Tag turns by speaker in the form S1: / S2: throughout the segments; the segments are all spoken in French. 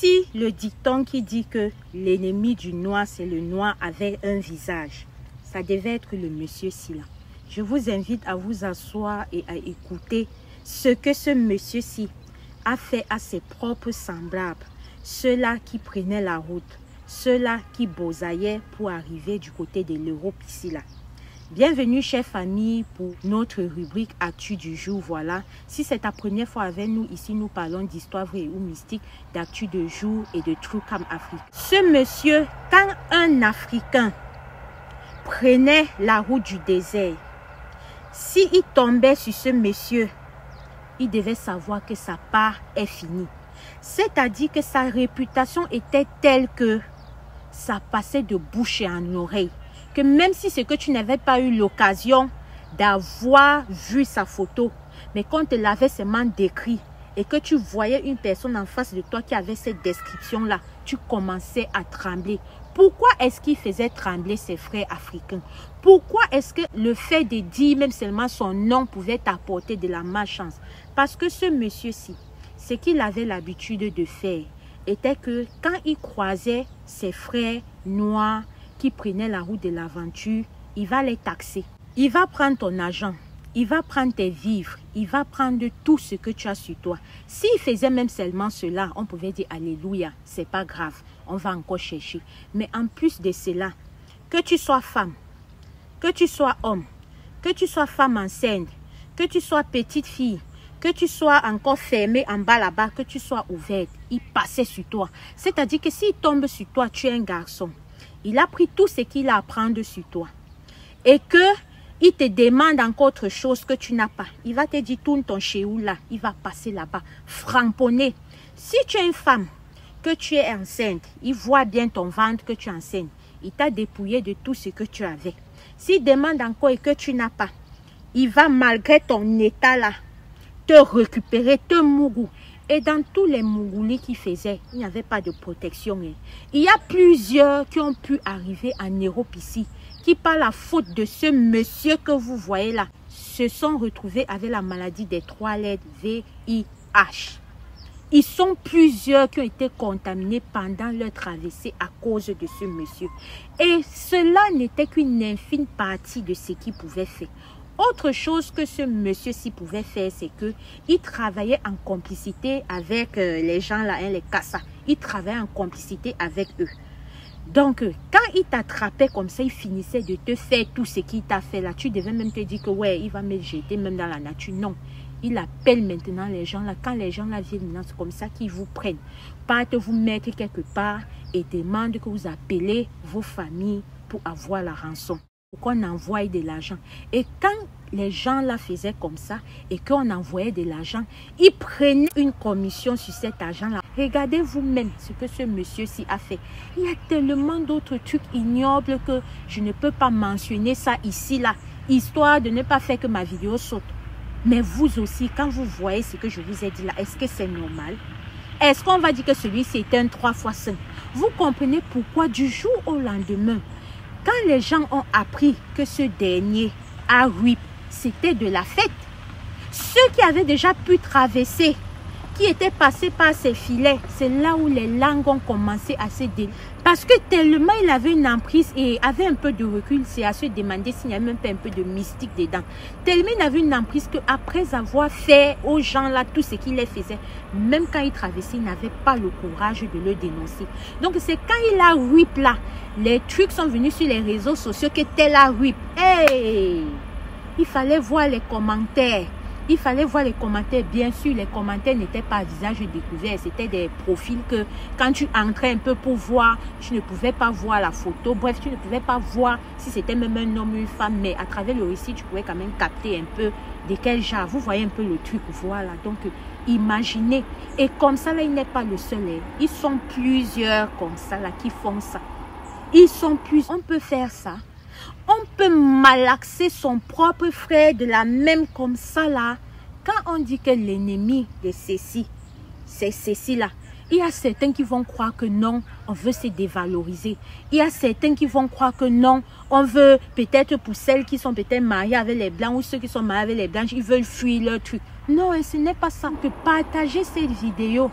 S1: Si le dicton qui dit que l'ennemi du noir, c'est le noir avec un visage, ça devait être le monsieur Silla. Je vous invite à vous asseoir et à écouter ce que ce monsieur-ci a fait à ses propres semblables, ceux-là qui prenaient la route, ceux-là qui bosaillaient pour arriver du côté de l'Europe ici là. Bienvenue chers familles pour notre rubrique Actu du jour. Voilà, si c'est ta première fois avec nous, ici nous parlons d'histoire vraie ou mystique, d'actu de jour et de True Crime Afrique. Ce monsieur, quand un Africain prenait la route du désert, s'il tombait sur ce monsieur, il devait savoir que sa part est finie. C'est-à-dire que sa réputation était telle que ça passait de bouche en oreille. Que même si c'est que tu n'avais pas eu l'occasion d'avoir vu sa photo, mais qu'on te l'avait seulement décrit et que tu voyais une personne en face de toi qui avait cette description-là, tu commençais à trembler. Pourquoi est-ce qu'il faisait trembler ses frères africains? Pourquoi est-ce que le fait de dire même seulement son nom pouvait t'apporter de la malchance? Parce que ce monsieur-ci, ce qu'il avait l'habitude de faire était que quand il croisait ses frères noirs qui prenaient la route de l'aventure, il va les taxer. Il va prendre ton argent, il va prendre tes vivres, il va prendre tout ce que tu as sur toi. S'il faisait même seulement cela, on pouvait dire alléluia, c'est pas grave, on va encore chercher. Mais en plus de cela, que tu sois femme, que tu sois homme, que tu sois femme enceinte, que tu sois petite fille, que tu sois encore fermée en bas là-bas, que tu sois ouverte, il passait sur toi. C'est-à-dire que s'il tombe sur toi, tu es un garçon. Il a pris tout ce qu'il a à prendre sur toi. Et qu'il te demande encore autre chose que tu n'as pas. Il va te dire, tourne ton chéou là. Il va passer là-bas. Framponner. Si tu es une femme, que tu es enceinte, il voit bien ton ventre que tu es enceinte. Il t'a dépouillé de tout ce que tu avais. S'il demande encore et que tu n'as pas, il va malgré ton état là, te récupérer, te mougou. Et dans tous les mougoulis qu'il faisait, il n'y avait pas de protection. Il y a plusieurs qui ont pu arriver en Europe ici, qui par la faute de ce monsieur que vous voyez là, se sont retrouvés avec la maladie des 3 lettres VIH. Ils sont plusieurs qui ont été contaminés pendant leur traversée à cause de ce monsieur. Et cela n'était qu'une infime partie de ce qu'il pouvait faire. Autre chose que ce monsieur-ci pouvait faire, c'est qu'il travaillait en complicité avec les gens là, les Kassa. Il travaillait en complicité avec eux. Donc, quand il t'attrapait comme ça, il finissait de te faire tout ce qu'il t'a fait là. Tu devais même te dire que ouais, il va me jeter même dans la nature. Non, il appelle maintenant les gens là. Quand les gens là viennent maintenant, c'est comme ça qu'ils vous prennent. Partent vous mettre quelque part et demandent que vous appelez vos familles pour avoir la rançon. Qu'on envoie de l'argent. Et quand les gens là faisaient comme ça et qu'on envoyait de l'argent, ils prenaient une commission sur cet argent là. Regardez vous-même ce que ce monsieur-ci a fait. Il y a tellement d'autres trucs ignobles que je ne peux pas mentionner ça ici là, histoire de ne pas faire que ma vidéo saute. Mais vous aussi, quand vous voyez ce que je vous ai dit là, est-ce que c'est normal? Est-ce qu'on va dire que celui-ci est un 3 x 5? Vous comprenez pourquoi du jour au lendemain, quand les gens ont appris que ce dernier a RIP, c'était de la fête. Ceux qui avaient déjà pu traverser, qui étaient passés par ces filets, c'est là où les langues ont commencé à se délier. Parce que tellement il avait une emprise et avait un peu de recul, c'est à se demander s'il n'y a même pas un peu de mystique dedans. Tellement il avait une emprise qu'après avoir fait aux gens là tout ce qu'il les faisait, même quand il traversait, il n'avait pas le courage de le dénoncer. Donc c'est quand il a RIP là, les trucs sont venus sur les réseaux sociaux que tel a RIP. Hey! Il fallait voir les commentaires. Il fallait voir les commentaires. Bien sûr, les commentaires n'étaient pas à visage découvert. C'était des profils que quand tu entrais un peu pour voir, tu ne pouvais pas voir la photo. Bref, tu ne pouvais pas voir si c'était même un homme ou une femme. Mais à travers le récit, tu pouvais quand même capter un peu de quel genre. Vous voyez un peu le truc. Voilà. Donc, imaginez. Et comme ça, là, il n'est pas le seul. Ils sont plusieurs comme ça, là, qui font ça. Ils sont plusieurs. On peut faire ça. On peut malaxer son propre frère de la même comme ça là. Quand on dit que l'ennemi de ceci, c'est ceci là. Il y a certains qui vont croire que non, on veut se dévaloriser. Il y a certains qui vont croire que non, on veut peut-être pour celles qui sont peut-être mariées avec les blancs ou ceux qui sont mariés avec les blanches, ils veulent fuir leur truc. Non, ce n'est pas ça. On peut partager cette vidéo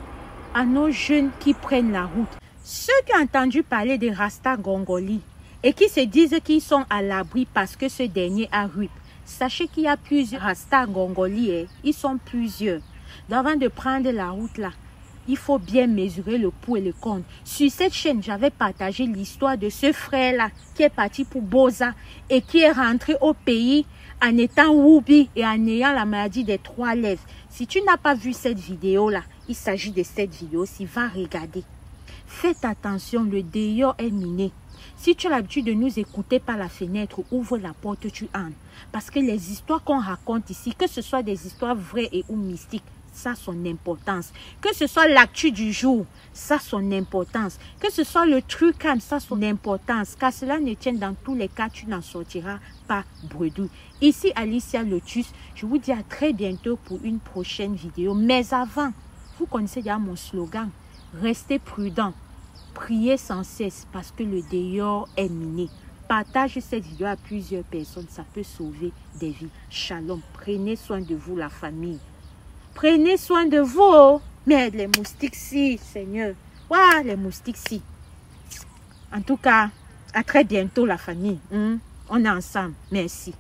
S1: à nos jeunes qui prennent la route. Ceux qui ont entendu parler de Rasta Gongoli et qui se disent qu'ils sont à l'abri parce que ce dernier a RIP, sachez qu'il y a plusieurs Rasta Gongoli, ils sont plusieurs. Donc avant de prendre la route là, il faut bien mesurer le pour et le contre. Sur cette chaîne, j'avais partagé l'histoire de ce frère-là qui est parti pour Boza et qui est rentré au pays en étant Woubi et en ayant la maladie des 3 lèvres. Si tu n'as pas vu cette vidéo-là, il s'agit de cette vidéo-ci, va regarder. Faites attention, le dehors est miné. Si tu as l'habitude de nous écouter par la fenêtre, ouvre la porte, tu entres. Parce que les histoires qu'on raconte ici, que ce soit des histoires vraies et ou mystiques, ça a son importance. Que ce soit l'actu du jour, ça a son importance. Que ce soit le truc, ça a son importance. Car cela ne tient dans tous les cas, tu n'en sortiras pas bredouille. Ici, Alicia Lotus, je vous dis à très bientôt pour une prochaine vidéo. Mais avant, vous connaissez déjà mon slogan. Restez prudents. Priez sans cesse parce que le dehors est miné. Partage cette vidéo à plusieurs personnes. Ça peut sauver des vies. Shalom. Prenez soin de vous, la famille. Prenez soin de vous. Mais les moustiques, si, Seigneur. Waouh, les moustiques, si. En tout cas, à très bientôt, la famille. On est ensemble. Merci.